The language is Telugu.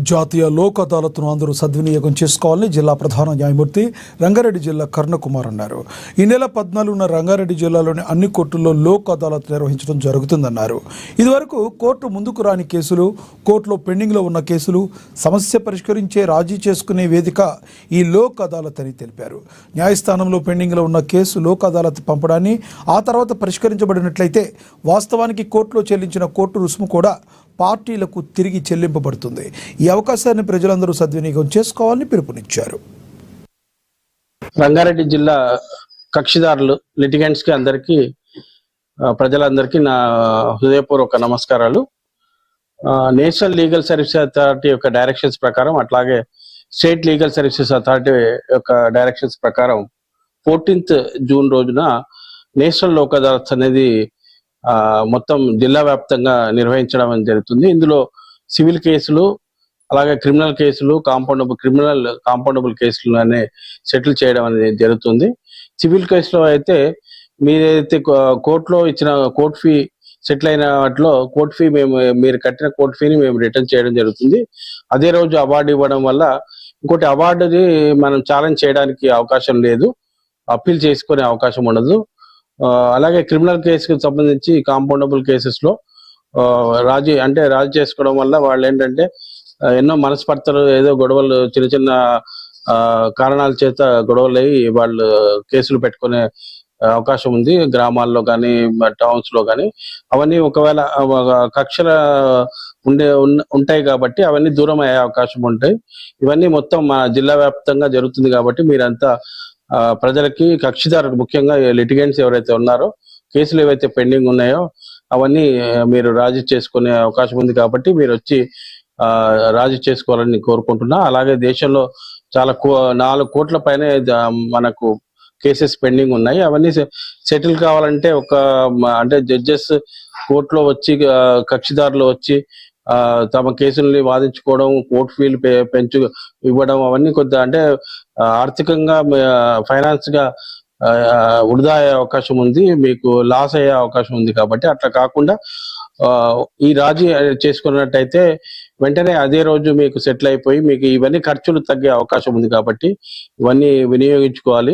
జాతీయ లోక్ అదాలత్ను అందరూ సద్వినియోగం చేసుకోవాలని జిల్లా ప్రధాన న్యాయమూర్తి రంగారెడ్డి జిల్లా కర్ణకుమార్ అన్నారు. ఈ నెల 14న రంగారెడ్డి జిల్లాలోని అన్ని కోర్టుల్లో లోక్ అదాలత్ నిర్వహించడం జరుగుతుందన్నారు. ఇదివరకు కోర్టు ముందుకు రాని కేసులు, కోర్టులో పెండింగ్లో ఉన్న కేసులు సమస్య పరిష్కరించే రాజీ చేసుకునే వేదిక ఈ లోక్ అదాలత్ అని తెలిపారు. న్యాయస్థానంలో పెండింగ్లో ఉన్న కేసు లోక్ అదాలత్ పంపడాన్ని ఆ తర్వాత పరిష్కరించబడినట్లయితే వాస్తవానికి కోర్టులో చెల్లించిన కోర్టు రుసుము కూడా పార్టీలకు తిరిగి చెల్లింపబడుతుంది. ఈ అవకాశాన్ని ప్రజలందరూ సద్వినియోగం చేసుకోవాలని పిలుపునిచ్చారు. రంగారెడ్డి జిల్లా కక్షిదారులు లిటిగెంట్స్ కి అందరికీ ప్రజలందరికీ నా హృదయపూర్వక నమస్కారాలు. నేషనల్ లీగల్ సర్వీసెస్ అథారిటీ యొక్క డైరెక్షన్స్ ప్రకారం, అట్లాగే స్టేట్ లీగల్ సర్వీసెస్ అథారిటీ యొక్క డైరెక్షన్స్ ప్రకారం 14th జూన్ రోజున నేషనల్ లోక్ అదాలత్ అనేది మొత్తం జిల్లా వ్యాప్తంగా నిర్వహించడం జరుగుతుంది. ఇందులో సివిల్ కేసులు, అలాగే క్రిమినల్ కేసులు, కాంపౌండబుల్ కేసులు అనే సెటిల్ చేయడం అనేది జరుగుతుంది. సివిల్ కేసులో అయితే మీరైతే కోర్టులో ఇచ్చిన కోర్ట్ ఫీ సెటిల్ అయిన వాటిలో కోర్ట్ ఫీ మీరు కట్టిన కోర్ట్ ఫీని మేము రిటర్న్ చేయడం జరుగుతుంది. అదే రోజు అవార్డు ఇవ్వడం వల్ల ఇంకోటి అవార్డుని మనం ఛాలెంజ్ చేయడానికి అవకాశం లేదు, అప్పీల్ చేసుకునే అవకాశం ఉండదు. అలాగే క్రిమినల్ కేసుకు సంబంధించి కాంపౌండబుల్ కేసెస్ లో రాజీ చేసుకోవడం వల్ల వాళ్ళు ఏంటంటే ఎన్నో మనస్పర్ధలు, ఏదో గొడవలు, చిన్న చిన్న కారణాల చేత గొడవలు అయ్యి వాళ్ళు కేసులు పెట్టుకునే అవకాశం ఉంది. గ్రామాల్లో కానీ టౌన్స్ లో కానీ అవన్నీ ఒకవేళ కక్షల ఉంటాయి కాబట్టి అవన్నీ దూరం అయ్యే అవకాశం ఉంటాయి. ఇవన్నీ మొత్తం మా జిల్లా వ్యాప్తంగా జరుగుతుంది కాబట్టి మీరంతా ప్రజలకి, కక్షిదారులు, ముఖ్యంగా లిటిగెంట్స్ ఎవరైతే ఉన్నారో కేసులు ఏవైతే పెండింగ్ ఉన్నాయో అవన్నీ మీరు రాజీ చేసుకునే అవకాశం ఉంది కాబట్టి మీరు వచ్చి రాజీ చేసుకోవాలని కోరుకుంటున్నా. అలాగే దేశంలో చాలా 4 కోట్ల పైనే మనకు కేసెస్ పెండింగ్ ఉన్నాయి. అవన్నీ సెటిల్ కావాలంటే జడ్జెస్ కోర్టులో వచ్చి, కక్షిదారులు వచ్చి తమ కేసుల్ని వాదించుకోవడం, కోర్టు ఫీలు ఇవ్వడం, అవన్నీ కొద్దిగా ఆర్థికంగా, ఫైనాన్స్ గా వృధా అయ్యే అవకాశం ఉంది, మీకు లాస్ అయ్యే అవకాశం ఉంది. కాబట్టి అట్లా కాకుండా ఈ రాజీ చేసుకున్నట్టయితే వెంటనే అదే రోజు మీకు సెటిల్ అయిపోయి మీకు ఇవన్నీ ఖర్చులు తగ్గే అవకాశం ఉంది. కాబట్టి ఇవన్నీ వినియోగించుకోవాలి.